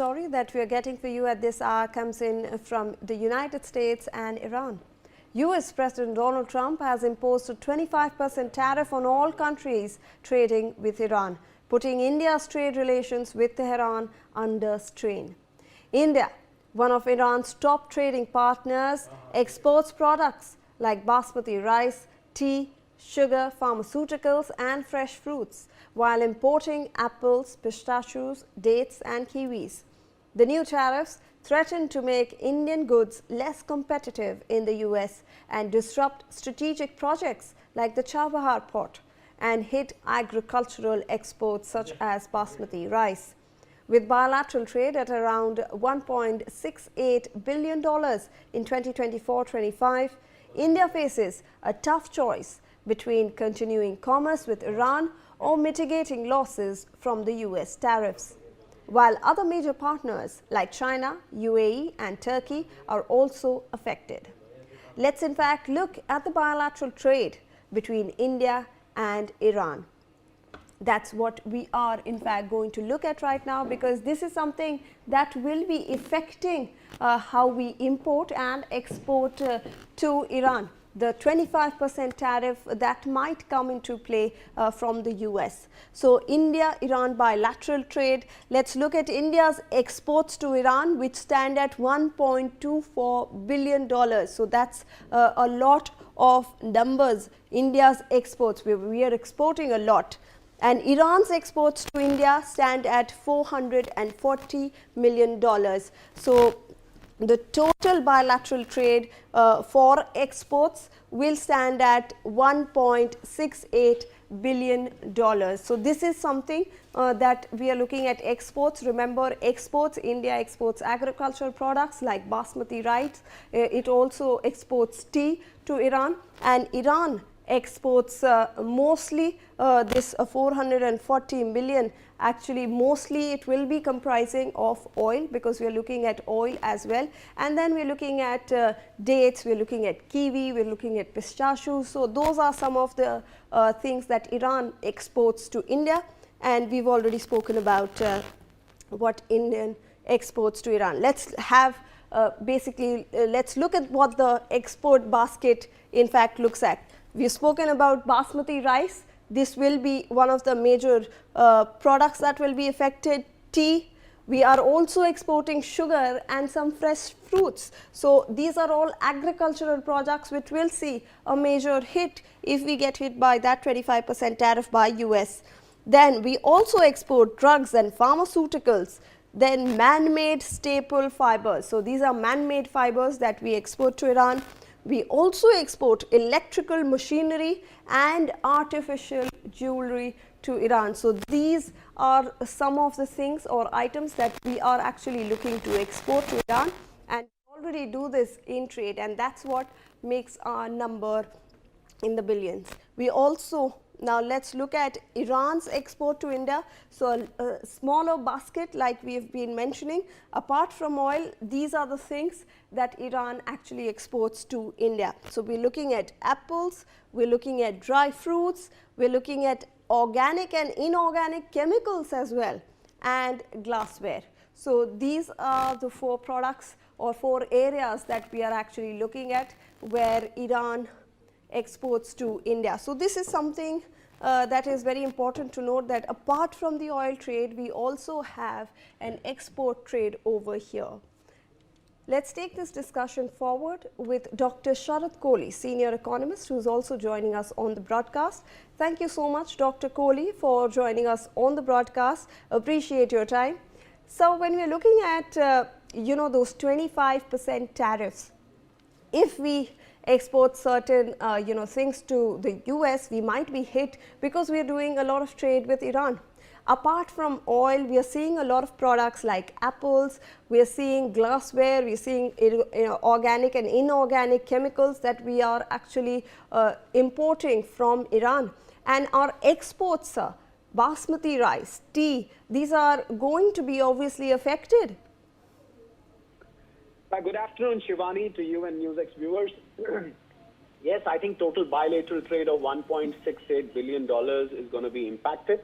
story that we are getting for you at this hour comes in from the United States and Iran. US President Donald Trump has imposed a 25% tariff on all countries trading with Iran, putting India's trade relations with Tehran under strain. India, one of Iran's top trading partners, exports products like basmati rice, tea, sugar, pharmaceuticals and fresh fruits, while importing apples, pistachios, dates and kiwis. The new tariffs threaten to make Indian goods less competitive in the US and disrupt strategic projects like the Chabahar port and hit agricultural exports such as basmati rice. With bilateral trade at around $1.68 billion in 2024-25, India faces a tough choice between continuing commerce with Iran or mitigating losses from the US tariffs, while other major partners like China, UAE and Turkey are also affected. Let's in fact look at the bilateral trade between India and Iran. That's what we are in fact going to look at right now, because this is something that will be affecting how we import and export to Iran. The 25% tariff that might come into play from the US. So India-Iran bilateral trade, let's look at India's exports to Iran, which stand at $1.24 billion. So that's a lot of numbers. India's exports, we are exporting a lot. And Iran's exports to India stand at $440 million. So the total bilateral trade for exports will stand at $1.68 billion. So this is something that we are looking at exports. Remember, exports, India exports agricultural products like basmati rice. It also exports tea to Iran, and Iran exports mostly this 440 million. Actually, mostly it will be comprising of oil, because we are looking at oil as well, and then we are looking at dates, we are looking at kiwi, we are looking at pistachios. So those are some of the things that Iran exports to India, and we've already spoken about what Indian exports to Iran. Let's have basically let's look at what the export basket in fact looks at. We've spoken about basmati rice. This will be one of the major products that will be affected. Tea. We are also exporting sugar and some fresh fruits. So these are all agricultural products which will see a major hit if we get hit by that 25% tariff by US. Then we also export drugs and pharmaceuticals. Then man-made staple fibers. So these are man-made fibers that we export to Iran. We also export electrical machinery and artificial jewelry to Iran. So these are some of the things or items that we are actually looking to export to Iran, and already do this in trade, and that's what makes our number in the billions. We also, now let's look at Iran's export to India. So a smaller basket like we have been mentioning. Apart from oil, these are the things that Iran actually exports to India. So we're looking at apples, we're looking at dry fruits, we're looking at organic and inorganic chemicals as well, and glassware. So these are the four products or four areas that we are actually looking at where Iran exports to India. So this is something that is very important to note, that apart from the oil trade, we also have an export trade over here. Let's take this discussion forward with Dr. Sharat Kohli, senior economist, who is also joining us on the broadcast. Thank you so much, Dr. Kohli, for joining us on the broadcast. Appreciate your time. So when we are looking at those 25% tariffs, if we export certain things to the US, we might be hit because we are doing a lot of trade with Iran. Apart from oil, we are seeing a lot of products like apples, we are seeing glassware, we are seeing organic and inorganic chemicals that we are actually importing from Iran. And our exports, basmati rice, tea, these are going to be obviously affected. Good afternoon, Shivani, to you and NewsX viewers. Yes, I think total bilateral trade of $1.68 billion is going to be impacted.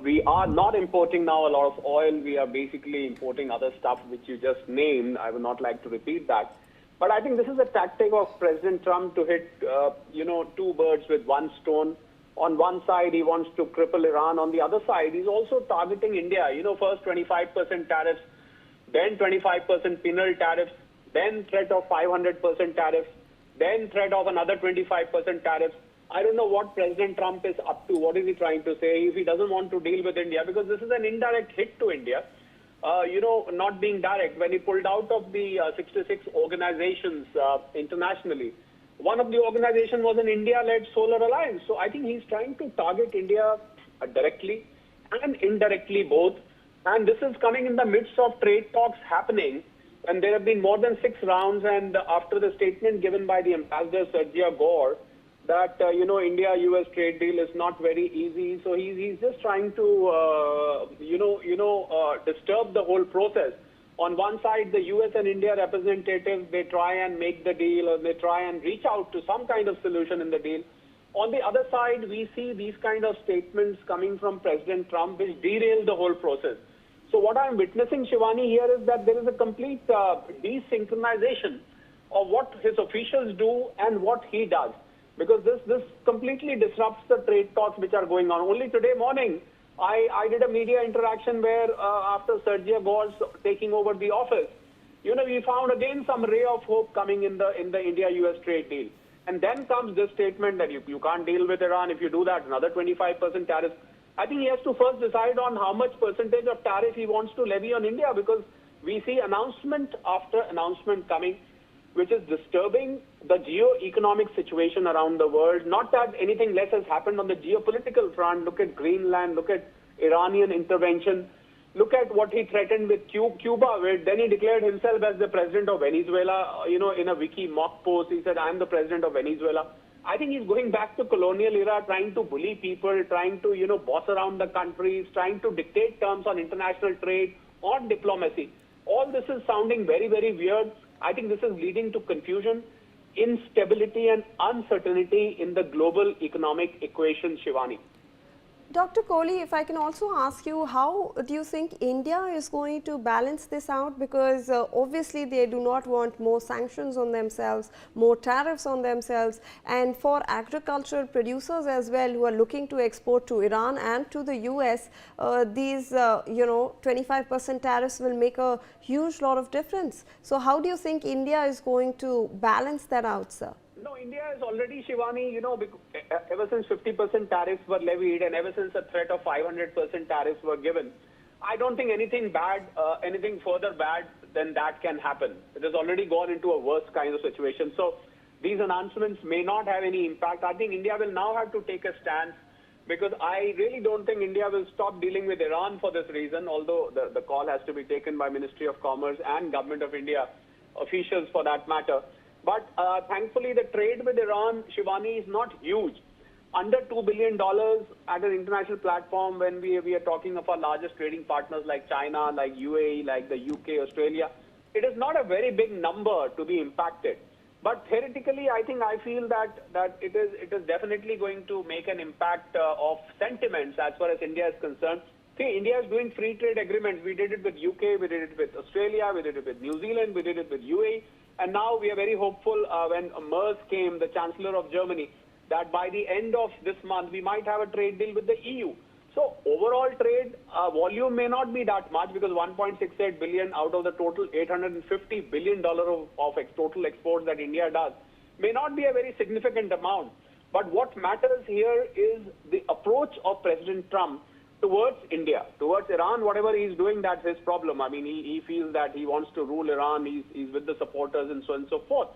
We are not importing now a lot of oil. We are basically importing other stuff which you just named. I would not like to repeat that. But I think this is a tactic of President Trump to hit, two birds with one stone. On one side, he wants to cripple Iran. On the other side, he's also targeting India. First 25% tariffs, then 25% penal tariffs, then threat of 500% tariffs, then threat of another 25% tariffs. I don't know what President Trump is up to. What is he trying to say? If he doesn't want to deal with India, because this is an indirect hit to India, not being direct. When he pulled out of the 66 organizations internationally, one of the organizations was an India-led solar alliance. So I think he's trying to target India directly and indirectly both. And this is coming in the midst of trade talks happening. And there have been more than 6 rounds. And after the statement given by the ambassador, Sergio Gore, that, India-US trade deal is not very easy. So he's just trying to, disturb the whole process. On one side, the US and India representatives, they try and make the deal, or they try and reach out to some kind of solution in the deal. On the other side, we see these kind of statements coming from President Trump, which derail the whole process. So what I'm witnessing, Shivani, here is that there is a complete desynchronization of what his officials do and what he does. Because this completely disrupts the trade talks which are going on. Only today morning, I did a media interaction where after Sergio Gore's taking over the office, we found again some ray of hope coming in the India-US trade deal. And then comes this statement that you can't deal with Iran. If you do that, another 25% tariff. I think he has to first decide on how much percentage of tariff he wants to levy on India, because we see announcement after announcement coming, which is disturbing the geo-economic situation around the world. Not that anything less has happened on the geopolitical front. Look at Greenland, look at Iranian intervention, look at what he threatened with Cuba, where then he declared himself as the president of Venezuela. In a wiki mock post, he said, I'm the president of Venezuela. I think he's going back to colonial era, trying to bully people, trying to, boss around the countries, trying to dictate terms on international trade, on diplomacy. All this is sounding very, very weird. I think this is leading to confusion, instability, and uncertainty in the global economic equation, Shivani. Dr. Kohli, if I can also ask you, how do you think India is going to balance this out? Because obviously they do not want more sanctions on themselves, more tariffs on themselves, and for agricultural producers as well who are looking to export to Iran and to the US, these 25% tariffs will make a huge lot of difference. So how do you think India is going to balance that out, sir? No, India is already, Shivani, ever since 50% tariffs were levied and ever since a threat of 500% tariffs were given, I don't think anything bad, anything further bad than that can happen. It has already gone into a worse kind of situation. So these announcements may not have any impact. I think India will now have to take a stance, because I really don't think India will stop dealing with Iran for this reason, although the call has to be taken by Ministry of Commerce and Government of India officials for that matter. But thankfully, the trade with Iran, Shivani, is not huge. Under $2 billion at an international platform, when we are talking of our largest trading partners like China, like UAE, like the UK, Australia, it is not a very big number to be impacted. But theoretically, I feel that it is definitely going to make an impact of sentiments as far as India is concerned. See, India is doing free trade agreements. We did it with UK, we did it with Australia, we did it with New Zealand, we did it with UAE. And now we are very hopeful when Merz came, the Chancellor of Germany, that by the end of this month, we might have a trade deal with the EU. So overall trade volume may not be that much, because 1.68 billion out of the total $850 billion of total exports that India does may not be a very significant amount. But what matters here is the approach of President Trump towards India, towards Iran. Whatever he's doing, that's his problem. I mean, he feels that he wants to rule Iran, he's with the supporters and so on and so forth.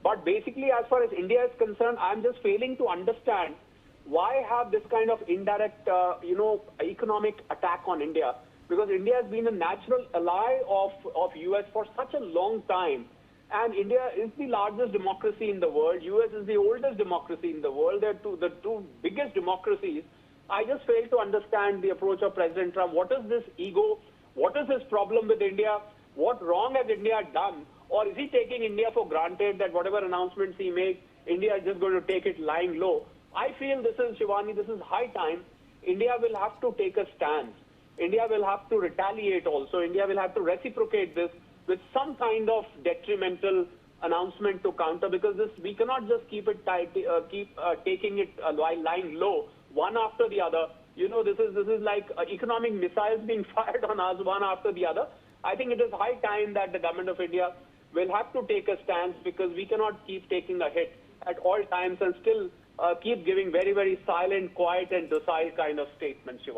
But basically, as far as India is concerned, I'm just failing to understand why have this kind of indirect, economic attack on India? Because India has been a natural ally of US for such a long time. And India is the largest democracy in the world. US is the oldest democracy in the world. They're the two biggest democracies. I just fail to understand the approach of President Trump. What is this ego? What is his problem with India? What wrong has India done? Or is he taking India for granted that whatever announcements he makes, India is just going to take it lying low? I feel this is, Shivani, this is high time India will have to take a stance. India will have to retaliate also. India will have to reciprocate this with some kind of detrimental announcement to counter, because this, we cannot just keep it taking it while lying low one after the other. You know, this is like economic missiles being fired on us one after the other. I think it is high time that the government of India will have to take a stance, because we cannot keep taking a hit at all times and still keep giving very, very silent, quiet and docile kind of statements, Shiva.